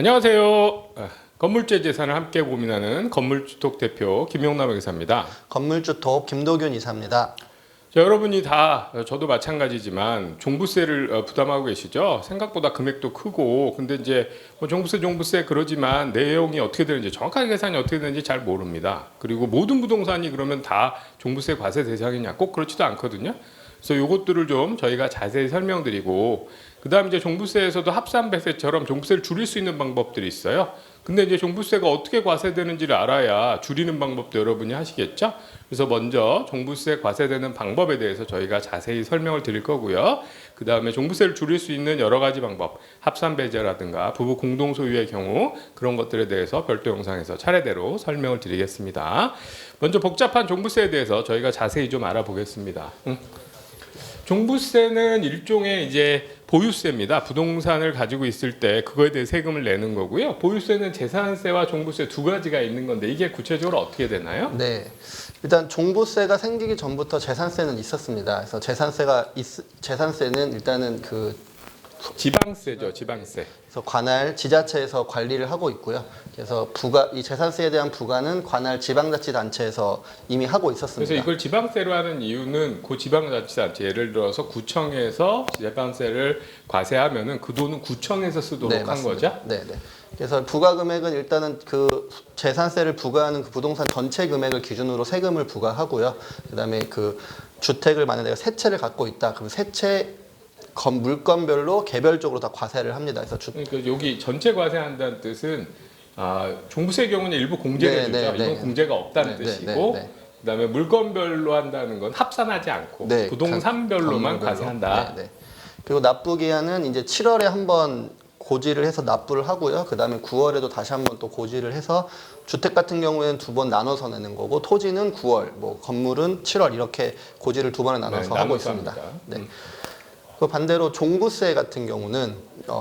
안녕하세요. 건물주의 재산을 함께 고민하는 건물주톡 대표 김용남 회계사입니다. 건물주톡 김도균 이사입니다. 자, 여러분이 다 저도 마찬가지지만 종부세를 부담하고 계시죠. 생각보다 금액도 크고 근데 이제 뭐 종부세 그러지만 내용이 어떻게 되는지 정확하게 계산이 어떻게 되는지 잘 모릅니다. 그리고 모든 부동산이 그러면 다 종부세 과세 대상이냐 꼭 그렇지도 않거든요. 그래서 요것들을 좀 저희가 자세히 설명드리고 그다음 이제 종부세에서도 합산배세처럼 종부세를 줄일 수 있는 방법들이 있어요. 근데 이제 종부세가 어떻게 과세되는지를 알아야 줄이는 방법도 여러분이 하시겠죠. 그래서 먼저 종부세 과세되는 방법에 대해서 저희가 자세히 설명을 드릴 거고요. 그 다음에 종부세를 줄일 수 있는 여러 가지 방법, 합산배제라든가 부부 공동소유의 경우 그런 것들에 대해서 별도 영상에서 차례대로 설명을 드리겠습니다. 먼저 복잡한 종부세에 대해서 저희가 자세히 좀 알아보겠습니다. 종부세는 일종의 이제 보유세입니다. 부동산을 가지고 있을 때 그거에 대해 세금을 내는 거고요. 보유세는 재산세와 종부세 두 가지가 있는 건데 이게 구체적으로 어떻게 되나요? 네, 일단 종부세가 생기기 전부터 재산세는 있었습니다. 그래서 재산세는 일단은 지방세죠, 지방세. 그래서 관할 지자체에서 관리를 하고 있고요. 그래서 이 재산세에 대한 부과는 관할 지방자치단체에서 이미 하고 있었습니다. 그래서 이걸 지방세로 하는 이유는 그 지방자치단체 예를 들어서 구청에서 재산세를 과세하면은 그 돈은 구청에서 쓰도록 한 맞습니다. 거죠. 네. 그래서 부과 금액은 일단은 그 재산세를 부과하는 그 부동산 전체 금액을 기준으로 세금을 부과하고요. 그다음에 그 주택을 만약 내가 세 채를 갖고 있다. 그럼 세 채 물건별로 개별적으로 다 과세를 합니다. 그래서 그러니까 여기 전체 과세한다는 뜻은 종부세 경우는 일부 공제를 주죠. 이건 공제가 없다는 뜻이고 그다음에 물건별로 한다는 건 합산하지 않고 부동산별로만 과세한다. 그리고 납부 기한은 이제 7월에 한번 고지를 해서 납부를 하고요. 그다음에 9월에도 다시 한번 또 고지를 해서 주택 같은 경우에는 두 번 나눠서 내는 거고 토지는 9월, 뭐 건물은 7월 이렇게 고지를 두 번에 나눠서 하고 있습니다. 그 반대로 종부세 같은 경우는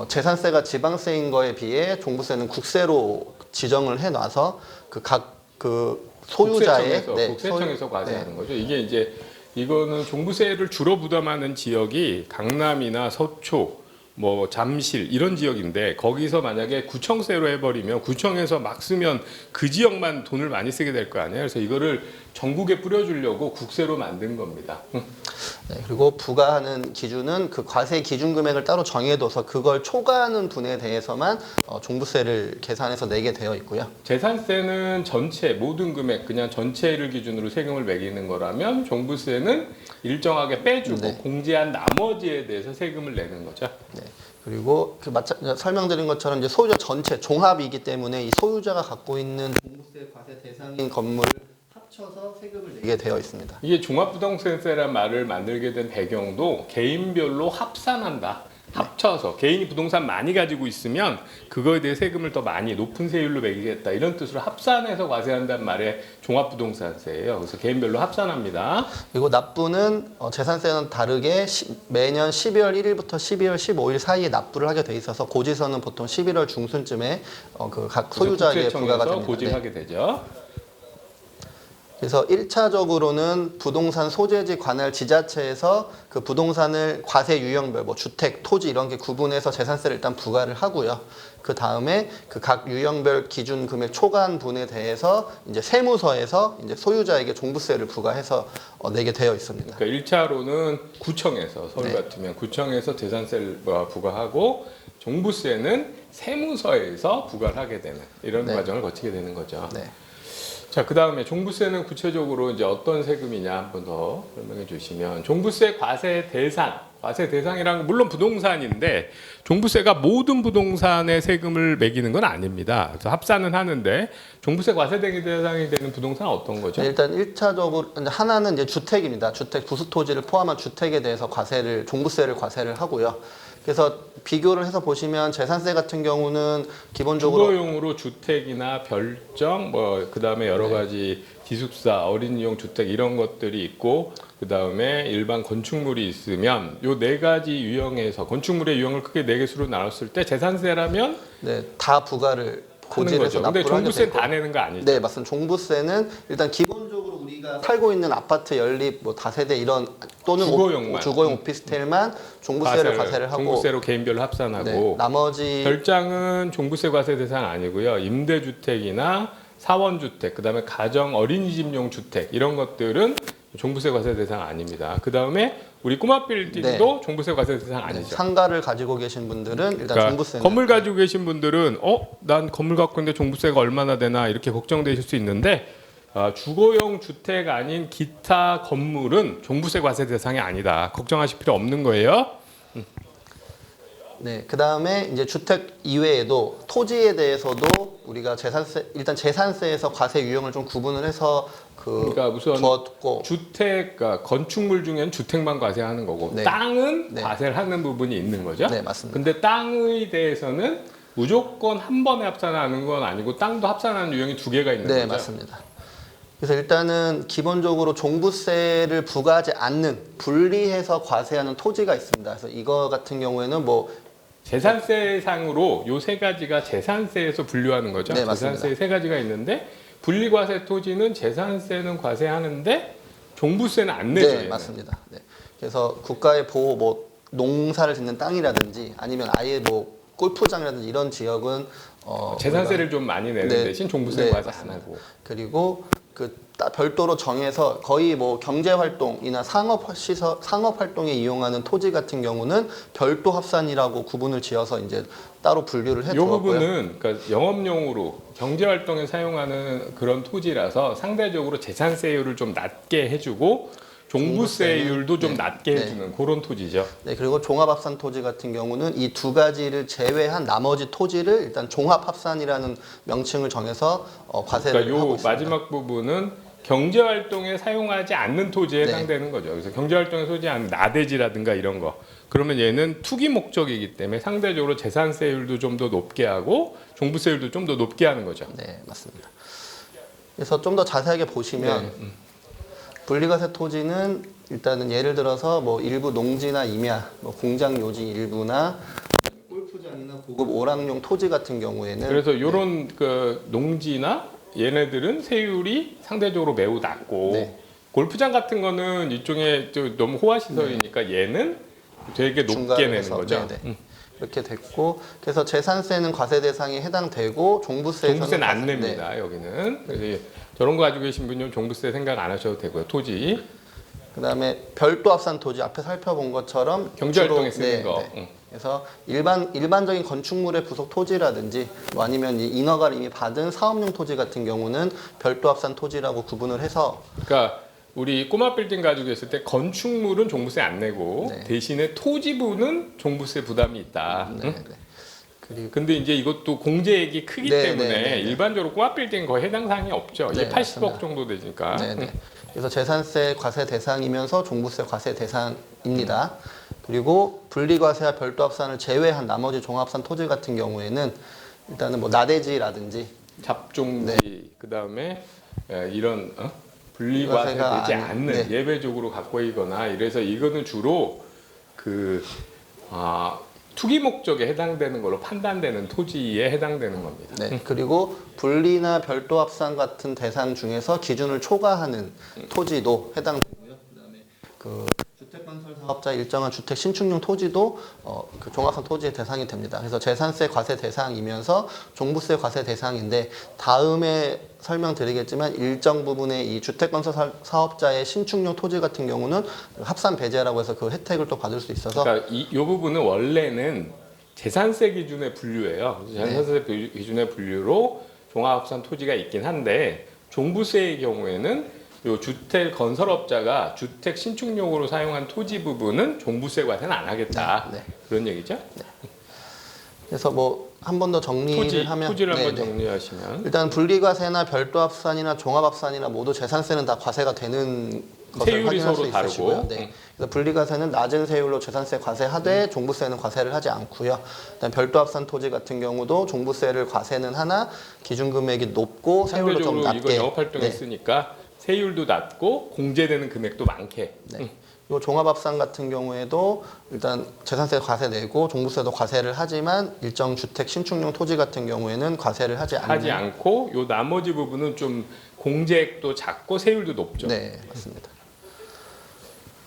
재산세가 지방세인 거에 비해 종부세는 국세로 지정을 해놔서 각 소유자의 국세청에서 과세하는 거죠. 이게 이제 이거는 종부세를 주로 부담하는 지역이 강남이나 서초, 뭐 잠실 이런 지역인데 거기서 만약에 구청세로 해버리면 구청에서 막 쓰면 그 지역만 돈을 많이 쓰게 될 거 아니에요. 그래서 이거를 전국에 뿌려주려고 국세로 만든 겁니다. 그리고 부과하는 기준은 그 과세 기준 금액을 따로 정해둬서 그걸 초과하는 분에 대해서만 종부세를 계산해서 내게 되어 있고요. 재산세는 전체 모든 금액 그냥 전체를 기준으로 세금을 매기는 거라면 종부세는 일정하게 빼주고 공제한 나머지에 대해서 세금을 내는 거죠. 그리고 설명드린 것처럼 이제 소유자 전체 종합이기 때문에 이 소유자가 갖고 있는 종부세 과세 대상인 건물을 합쳐서 세금을 내게 되어 있습니다. 이게 종합부동산세라는 말을 만들게 된 배경도 개인별로 합산한다. 합쳐서 개인이 부동산 많이 가지고 있으면 그거에 대해 세금을 더 많이 높은 세율로 매기겠다 이런 뜻으로 합산해서 과세한다는 말의 종합부동산세예요. 그래서 개인별로 합산합니다. 그리고 납부는 재산세는 다르게 매년 12월 1일부터 12월 15일 사이에 납부를 하게 돼 있어서 고지서는 보통 11월 중순쯤에 각 소유자에게 부과가 됩니다. 고지를 하게 되죠. 그래서 1차적으로는 부동산 소재지 관할 지자체에서 그 부동산을 과세 유형별, 뭐 주택, 토지 이런 게 구분해서 재산세를 일단 부과를 하고요. 그 다음에 그 각 유형별 기준 금액 초과한 분에 대해서 이제 세무서에서 이제 소유자에게 종부세를 부과해서 내게 되어 있습니다. 그러니까 1차로는 구청에서 서울 같으면 구청에서 재산세를 부과하고 종부세는 세무서에서 부과를 하게 되는 이런 과정을 거치게 되는 거죠. 자, 그 다음에 종부세는 구체적으로 이제 어떤 세금이냐 한 번 더 설명해 주시면 종부세 과세 대상이란 건 물론 부동산인데 종부세가 모든 부동산의 세금을 매기는 건 아닙니다. 그래서 합산은 하는데 종부세 과세 대상이 되는 부동산은 어떤 거죠? 일단 1차적으로 하나는 이제 주택입니다. 주택 부수 토지를 포함한 주택에 대해서 종부세를 과세를 하고요. 그래서 비교를 해서 보시면 재산세 같은 경우는 기본적으로 주거용으로 주택이나 별정 뭐 그다음에 여러 가지 기숙사, 어린이용 주택 이런 것들이 있고 그다음에 일반 건축물이 있으면 요 네 가지 유형에서 건축물의 유형을 크게 네 개수로 나눴을 때 재산세라면 다 부과를 고지를 해서 근데 납부를 하게 종부세 되고. 다 내는 거 아니죠? 네, 맞습니다. 종부세는 일단 기본적으로 우리가 살고 있는 아파트 연립 뭐 다세대 이런 또는 주거용만. 주거용 오피스텔만 종부세를 과세를 하고 종부세로 개인별로 합산하고 네, 나머지 별장은 종부세 과세 대상 아니고요. 임대주택이나 사원주택, 그다음에 가정 어린이집용 주택 이런 것들은 종부세 과세 대상 아닙니다. 그다음에 우리 꼬마 빌딩도 종부세 과세 대상 아니죠. 상가를 가지고 계신 분들은 일단 그러니까 종부세는 건물 가지고 계신 분들은 난 건물 갖고 있는데 종부세가 얼마나 되나 이렇게 걱정되실 수 있는데 주거용 주택 아닌 기타 건물은 종부세 과세 대상이 아니다. 걱정하실 필요 없는 거예요. 네, 그다음에 이제 주택 이외에도 토지에 대해서도 우리가 일단 재산세에서 과세 유형을 좀 구분을 해서 그러니까 우선 두었고 주택, 그러니까 건축물 중에는 주택만 과세하는 거고 네. 땅은 네. 과세를 하는 부분이 있는 거죠. 네, 맞습니다. 근데 땅에 대해서는 무조건 한 번에 합산하는 건 아니고 땅도 합산하는 유형이 두 개가 있는 네, 거죠. 맞습니다. 그래서 일단은 기본적으로 종부세를 부과하지 않는 분리해서 과세하는 토지가 있습니다. 그래서 이거 같은 경우에는 뭐 재산세상으로 요 세 가지가 재산세에서 분류하는 거죠. 네, 맞습니다. 재산세 세 가지가 있는데 분리과세 토지는 재산세는 과세하는데 종부세는 안 내죠. 네, 얘는. 맞습니다. 네. 그래서 국가의 보호 뭐 농사를 짓는 땅이라든지 아니면 아예 뭐 골프장이라든지 이런 지역은 재산세를 좀 많이 내는 네. 대신 종부세 네, 과세 안 맞습니다. 하고. 그리고 별도로 정해서 거의 뭐 경제 활동이나 상업 활동에 이용하는 토지 같은 경우는 별도 합산이라고 구분을 지어서 이제 따로 분류를 해 이 두었고요. 부분은 그러니까 영업용으로 경제 활동에 사용하는 그런 토지라서 상대적으로 재산세율을 좀 낮게 해주고 종부세율도 좀 낮게 네. 해주는 그런 토지죠. 네, 그리고 종합합산 토지 같은 경우는 이 두 가지를 제외한 나머지 토지를 일단 종합합산이라는 명칭을 정해서 과세를 그러니까 하고 요 있습니다. 마지막 부분은 경제 활동에 사용하지 않는 토지에 네. 해당되는 거죠. 그래서 경제 활동에 소지 않는 나대지라든가 이런 거. 그러면 얘는 투기 목적이기 때문에 상대적으로 재산세율도 좀 더 높게 하고 종부세율도 좀 더 높게 하는 거죠. 네, 맞습니다. 그래서 좀 더 자세하게 보시면 네. 분리과세 토지는 일단은 예를 들어서 뭐 일부 농지나 임야, 뭐 공장 요지 일부나 골프장이나 고급 오락용 토지 같은 경우에는 그래서 이런 그 농지나 얘네들은 세율이 상대적으로 매우 낮고 네. 골프장 같은 거는 일종의 너무 호화 시설이니까 얘는 되게 높게 중간을 내는 해서, 거죠. 네네. 이렇게 됐고 그래서 재산세는 과세 대상에 해당되고 종부세는 안 냅니다. 여기는 그래서 저런 거 가지고 계신 분은 종부세 생각 안 하셔도 되고요. 토지 그다음에 별도 합산 토지 앞에 살펴본 것처럼 경제 활동에 주로- 쓰는 거. 그래서 일반적인 건축물의 부속 토지라든지 뭐 아니면 이 인허가를 이미 받은 사업용 토지 같은 경우는 별도 합산 토지라고 구분을 해서 그러니까 우리 꼬마 빌딩 가지고 있을 때 건축물은 종부세 안 내고 네. 대신에 토지부는 종부세 부담이 있다. 네, 네. 그리고 근데 이제 이것도 공제액이 크기 네, 때문에 네, 네, 네. 일반적으로 꼬마 빌딩 거의 해당 사항이 없죠. 이게 네, 80억 맞습니다. 정도 되니까. 네네. 그래서 재산세 과세 대상이면서 종부세 과세 대상입니다. 그리고 분리과세와 별도 합산을 제외한 나머지 종합산 토지 같은 경우에는 일단은 뭐 나대지라든지 잡종지 그다음에 이런 분리과세 분리과세가 되지 아닌- 않는 네. 예외적으로 갖고 있거나 이래서 이거는 주로 그 투기 목적에 해당되는 걸로 판단되는 토지에 해당되는 겁니다. 네. 그리고 분리나 별도 합산 같은 대상 중에서 기준을 초과하는 토지도 해당되고요. 그다음에 그 주택건설 사업자 일정한 주택 신축용 토지도 그 종합산 토지의 대상이 됩니다. 그래서 재산세 과세 대상이면서 종부세 과세 대상인데 다음에 설명드리겠지만 일정 부분의 이 주택건설 사업자의 신축용 토지 같은 경우는 합산 배제라고 해서 그 혜택을 또 받을 수 있어서 그러니까 이 부분은 원래는 재산세 기준의 분류예요. 네. 재산세 기준의 분류로 종합합산 토지가 있긴 한데 종부세의 경우에는 요 주택 건설업자가 주택 신축용으로 사용한 토지 부분은 종부세 과세는 안 하겠다. 네, 네. 그런 얘기죠? 그래서 뭐 한 번 더 정리를 하면 토지를 한번 네, 네. 정리하시면 일단 분리과세나 별도 합산이나 종합합산이나 모두 재산세는 다 과세가 되는 것을 세율이 확인할 서로 수 다르고. 있으시고요. 네. 그래서 분리과세는 낮은 세율로 재산세 과세하되 종부세는 과세를 하지 않고요. 그다음 별도 합산 토지 같은 경우도 종부세를 과세는 하나 기준금액이 높고 세율도 좀 상대적으로 낮게. 이거 영업활동에 네. 쓰니까 세율도 낮고 공제되는 금액도 많게. 네. 요 종합합산 같은 경우에도 일단 재산세 과세 내고 종부세도 과세를 하지만 일정 주택 신축용 토지 같은 경우에는 과세를 하지 않고 요 나머지 부분은 좀 공제액도 작고 세율도 높죠. 네, 맞습니다.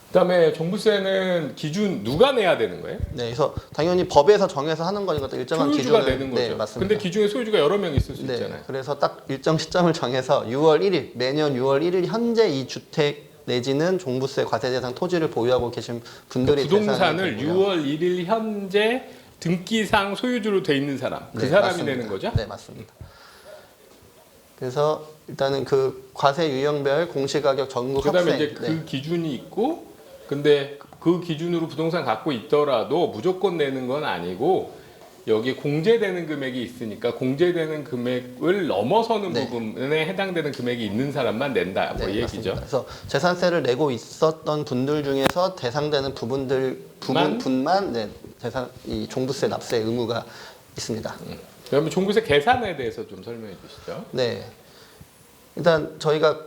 그다음에 종부세는 기준 누가 내야 되는 거예요? 네, 그래서 당연히 법에서 정해서 하는 거니까 일정한 소유주가 기준을 내는 거죠. 네, 맞습니다. 근데 기중에 소유주가 여러 명 있을 수 네, 있잖아요. 그래서 딱 일정 시점을 정해서 6월 1일 매년 6월 1일 현재 이 주택 내지는 종부세 과세 대상 토지를 보유하고 계신 분들이 부동산을 계산이 되고요. 6월 1일 현재 등기상 소유주로 돼 있는 사람, 그 네, 사람이 맞습니다. 내는 거죠? 네, 맞습니다. 그래서 일단은 그 과세 유형별 공시가격 전국 그다음에 합생 이제 그 기준이 있고, 근데 그 기준으로 부동산 갖고 있더라도 무조건 내는 건 아니고 여기 공제되는 금액이 있으니까 공제되는 금액을 넘어서는 네. 부분에 해당되는 금액이 있는 사람만 낸다, 뭐 이 얘기죠. 맞습니다. 그래서 재산세를 내고 있었던 분들 중에서 대상되는 부분만 네, 이 종부세 납세 의무가 있습니다. 그러면 종부세 계산에 대해서 좀 설명해 주시죠. 네. 일단 저희가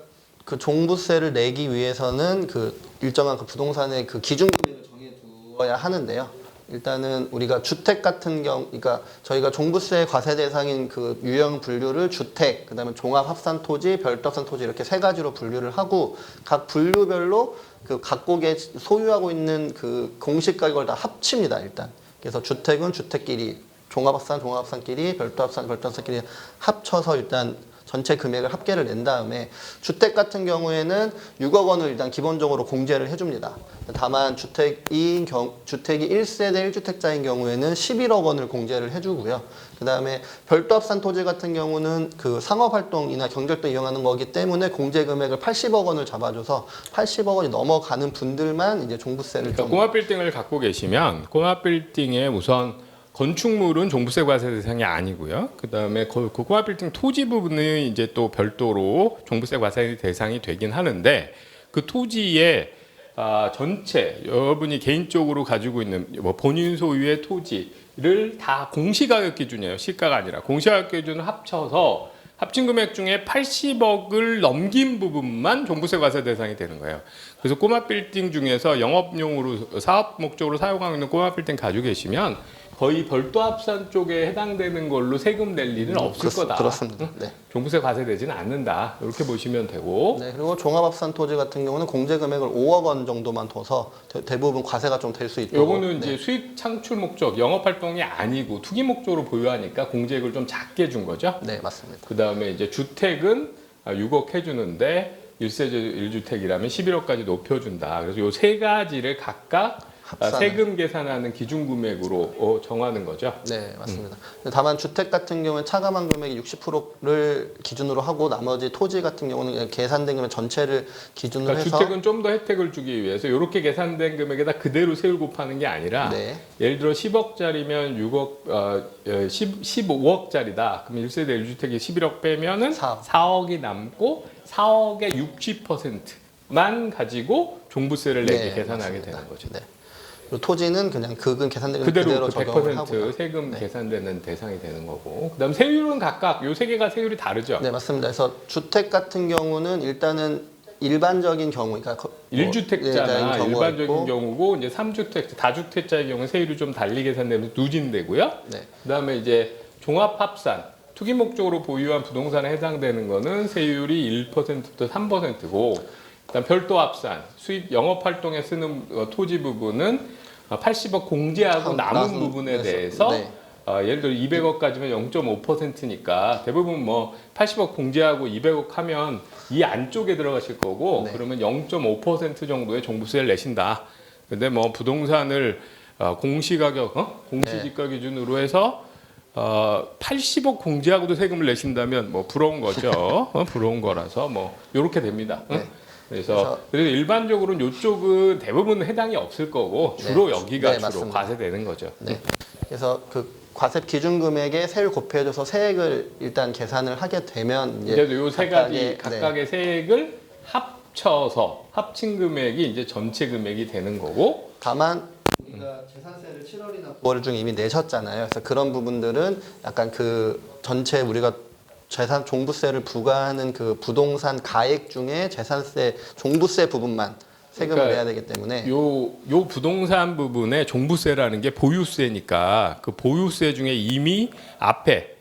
그 종부세를 내기 위해서는 그 일정한 그 부동산의 그 기준 금액을 정해 두어야 하는데요. 일단은 우리가 주택 같은 그러니까 저희가 종부세 과세 대상인 그 유형 분류를 주택, 그다음에 종합 합산 토지, 별도 합산 토지 이렇게 세 가지로 분류를 하고 각 분류별로 그 각국에 소유하고 있는 그 공시 가격을 다 합칩니다, 일단. 그래서 주택은 주택끼리, 종합 합산끼리, 별도 합산끼리 합쳐서 일단 전체 금액을 합계를 낸 다음에 주택 같은 경우에는 6억 원을 일단 기본적으로 공제를 해줍니다. 다만 주택이 1세대 1주택자인 경우에는 11억 원을 공제를 해주고요. 그 다음에 별도 합산 토지 같은 경우는 그 상업활동이나 경제활동 이용하는 거기 때문에 공제 금액을 80억 원을 잡아줘서 80억 원이 넘어가는 분들만 이제 종부세를 그러니까 꼬마 빌딩을 갖고 계시면 꼬마 빌딩에 우선 건축물은 종부세 과세 대상이 아니고요. 그다음에 그 꼬마 빌딩 토지 부분은 이제 또 별도로 종부세 과세 대상이 되긴 하는데 그 토지의 전체 여러분이 개인적으로 가지고 있는 뭐 본인 소유의 토지를 다 공시가격 기준이에요. 시가가 아니라 공시가격 기준을 합쳐서 합친 금액 중에 80억을 넘긴 부분만 종부세 과세 대상이 되는 거예요. 그래서 꼬마 빌딩 중에서 영업용으로 사업 목적으로 사용하고 있는 꼬마 빌딩 가지고 계시면 거의 별도 합산 쪽에 해당되는 걸로 세금 낼 일은 없을 거다. 그렇습니다. 네. 종부세 과세되지는 않는다. 이렇게 보시면 되고. 네, 그리고 종합합산 토지 같은 경우는 공제 금액을 5억 원 정도만 둬서 대부분 과세가 좀 될 수 있도록. 요거는 이제 수익 창출 목적, 영업 활동이 아니고 투기 목적으로 보유하니까 공제액을 좀 작게 준 거죠. 네, 맞습니다. 그다음에 이제 주택은 6억 해주는데 1세대 1주택이라면 11억까지 높여준다. 그래서 요 세 가지를 각각 세금 계산하는 기준 금액으로 정하는 거죠. 네, 맞습니다. 다만 주택 같은 경우는 차감한 금액이 60%를 기준으로 하고 나머지 토지 같은 경우는 그냥 계산된 금액 전체를 기준으로 그러니까 해서 주택은 좀 더 혜택을 주기 위해서 이렇게 계산된 금액에다 그대로 세율 곱하는 게 아니라 네. 예를 들어 10억짜리면 15억짜리다. 그럼 1세대 1주택이 11억 빼면은 4억이 남고 4억의 60%만 가지고 종부세를 내게 네, 계산하게 맞습니다. 되는 거죠. 네. 그리고 토지는 그냥 그건 계산된 금액 그대로 그대로 적용을 100% 하고요. 세금 네. 계산되는 대상이 되는 거고. 그다음 세율은 각각 요 세 개가 세율이 다르죠. 네, 맞습니다. 그래서 주택 같은 경우는 일단은 일반적인 경우, 그러니까 1주택자나 경우가 일반적인 있고, 경우고 이제 3주택, 다주택자의 경우 세율이 좀 달리 계산되면서 누진되고요. 네. 그다음에 이제 종합합산 투기 목적으로 보유한 부동산에 해당되는 거는 세율이 1%부터 3%고, 그다음 별도 합산 수입 영업 활동에 쓰는 토지 부분은 80억 공제하고 남은 부분에 대해서 네. 예를 들어 200억까지면 0.5%니까 대부분 뭐 80억 공제하고 200억 하면 이 안쪽에 들어가실 거고 네. 그러면 0.5% 정도의 종부세를 내신다. 근데 뭐 부동산을 공시가격, 공시지가 기준으로 해서 80억 공제하고도 세금을 내신다면 뭐 부러운 거죠. 부러운 거라서 뭐 이렇게 됩니다. 네. 그래서 일반적으로는 이쪽은 대부분 해당이 없을 거고 주로 여기가 주로 맞습니다. 과세되는 거죠. 네. 그래서 그 과세 기준 금액에 세율 곱해줘서 세액을 일단 계산을 하게 되면 이제 요 세 가지 각각의, 각각의 세액을 합쳐서 합친 금액이 이제 전체 금액이 되는 거고. 다만 우리가 재산세를 7월이나 9월 중에 이미 내셨잖아요. 그래서 그런 부분들은 약간 그 전체 우리가 재산 종부세를 부과하는 그 부동산 가액 중에 재산세 종부세 부분만 세금을 그러니까 내야 되기 때문에 요 부동산 부분에 종부세라는 게 보유세니까 그 보유세 중에 이미 앞에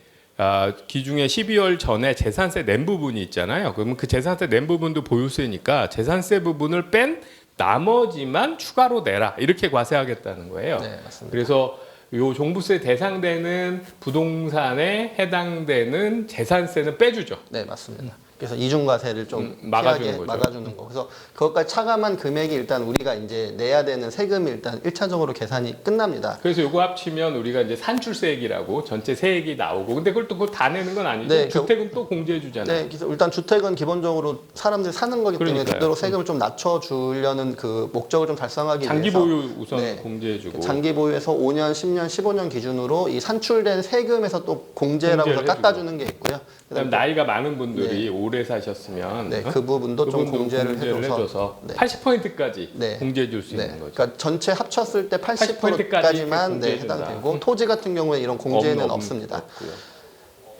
기중에 12월 전에 재산세 낸 부분이 있잖아요. 그러면 그 재산세 낸 부분도 보유세니까 재산세 부분을 뺀 나머지만 추가로 내라 이렇게 과세하겠다는 거예요. 네, 맞습니다. 그래서 요 종부세 대상되는 부동산에 해당되는 재산세는 빼주죠. 네, 맞습니다. 그래서 이중과세를 좀 막아주는 피하게 거죠. 막아주는 거. 그래서 그것까지 차감한 금액이 일단 우리가 이제 내야 되는 세금이 일단 1차적으로 계산이 끝납니다. 그래서 요거 합치면 우리가 이제 산출세액이라고 전체 세액이 나오고 근데 그걸 또 그거 다 내는 건 아니죠. 네, 주택은 또 공제해 주잖아요. 네, 그래서 일단 주택은 기본적으로 사람들이 사는 거기 때문에 그러니까요. 그대로 세금을 좀 낮춰주려는 그 목적을 좀 달성하기 장기 위해서 보유 우선 네. 공제해 주고 장기 보유에서 5년, 10년, 15년 기준으로 이 산출된 세금에서 또 공제라고 해서 공제를 깎아주는 게 있고요. 그다음 나이가 많은 분들이 오래 사셨으면 네, 그 부분도 좀 공제를 해줘서 네. 80%까지 네. 공제해 줄 수 네, 있는 거죠. 그러니까 전체 합쳤을 때 80% 80%까지만 네, 공제해준다. 해당되고 토지 같은 경우에 이런 공제는 없습니다.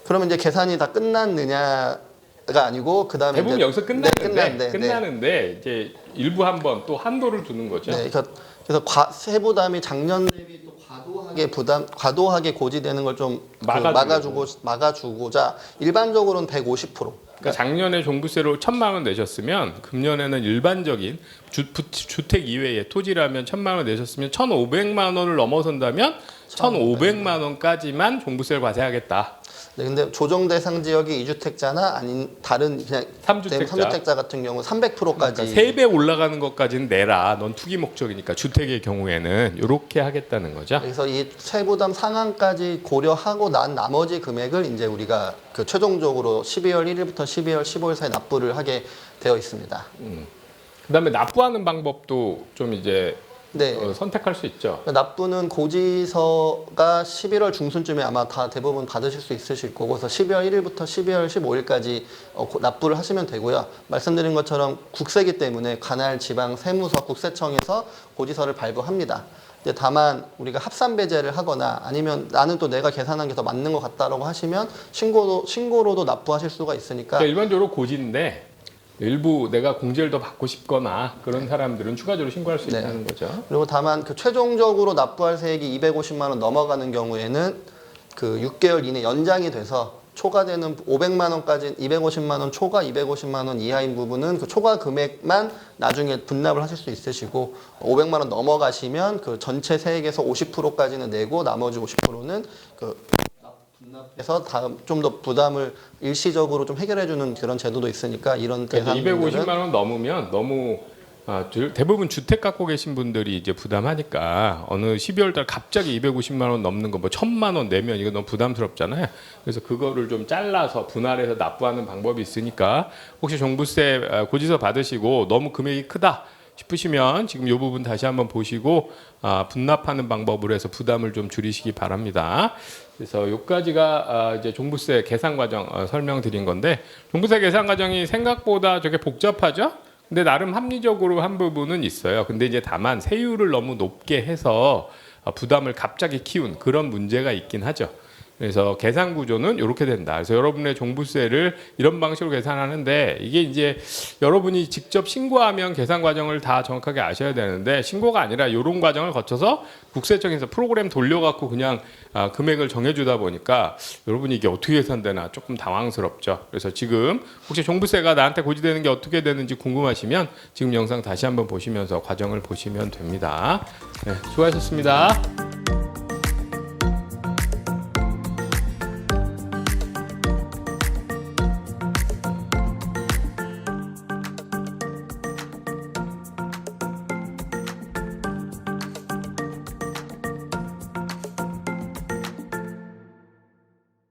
그러면 이제 계산이 다 끝났느냐가 아니고 그 다음에 대부분 여기서 끝나는데 네. 끝나는데 이제 일부 한번 또 한도를 두는 거죠. 네, 그래서 세부담이 작년 대비 또 과도하게 고지되는 걸 좀 막아주고자 일반적으로는 150%. 그러니까 작년에 종부세로 1,000만 원 내셨으면 금년에는 일반적인 주택 이외의 토지라면 1,000만 원 내셨으면 1,500만 원을 넘어선다면 1,500만 원까지만 종부세를 과세하겠다. 네, 근데 조정 대상 지역이 2주택자나 아닌 다른 그냥 3주택자 같은 경우 300%까지 그러니까 3배 올라가는 것까지는 내라. 넌 투기 목적이니까 주택의 경우에는 이렇게 하겠다는 거죠. 그래서 이 세부담 상한까지 고려하고 난 나머지 금액을 이제 우리가 그 최종적으로 12월 1일부터 12월 15일 사이 납부를 하게 되어 있습니다. 그다음에 납부하는 방법도 좀 이제 네. 선택할 수 있죠. 납부는 고지서가 11월 중순쯤에 아마 다 대부분 받으실 수 있으실 거고, 그래서 12월 1일부터 12월 15일까지 납부를 하시면 되고요. 말씀드린 것처럼 국세기 때문에 관할 지방 세무서 국세청에서 고지서를 발부합니다. 근데 다만 우리가 합산 배제를 하거나 아니면 나는 또 내가 계산한 게 더 맞는 것 같다라고 하시면 신고로도 납부하실 수가 있으니까. 그러니까 일반적으로 고지인데 일부 내가 공제를 더 받고 싶거나 그런 사람들은 추가적으로 신고할 수 있다는 거죠. 그리고 다만 그 최종적으로 납부할 세액이 250만 원 넘어가는 경우에는 그 6개월 이내 연장이 돼서 초과되는 500만 원까지 250만 원 초과 250만 원 이하인 부분은 그 초과 금액만 나중에 분납을 하실 수 있으시고 500만 원 넘어가시면 그 전체 세액에서 50%까지는 내고 나머지 50%는 그 분납해서 다음 좀 더 부담을 일시적으로 좀 해결해주는 그런 제도도 있으니까 이런 그러니까 대상들은 250만 원 넘으면 너무 대부분 주택 갖고 계신 분들이 이제 부담하니까 어느 12월 달 갑자기 250만 원 넘는 거 뭐 1,000만 원 내면 이거 너무 부담스럽잖아요. 그래서 그거를 좀 잘라서 분할해서 납부하는 방법이 있으니까 혹시 종부세 고지서 받으시고 너무 금액이 크다 싶으시면 지금 이 부분 다시 한번 보시고 분납하는 방법으로 해서 부담을 좀 줄이시기 바랍니다. 그래서 여기까지가 이제 종부세 계산 과정 설명드린 건데 종부세 계산 과정이 생각보다 되게 복잡하죠? 근데 나름 합리적으로 한 부분은 있어요. 근데 이제 다만 세율을 너무 높게 해서 부담을 갑자기 키운 그런 문제가 있긴 하죠. 그래서 계산 구조는 이렇게 된다. 그래서 여러분의 종부세를 이런 방식으로 계산하는데 이게 이제 여러분이 직접 신고하면 계산 과정을 다 정확하게 아셔야 되는데 신고가 아니라 이런 과정을 거쳐서 국세청에서 프로그램 돌려갖고 그냥 금액을 정해주다 보니까 여러분이 이게 어떻게 계산되나 조금 당황스럽죠. 그래서 지금 혹시 종부세가 나한테 고지되는 게 어떻게 되는지 궁금하시면 지금 영상 다시 한번 보시면서 과정을 보시면 됩니다. 네, 수고하셨습니다.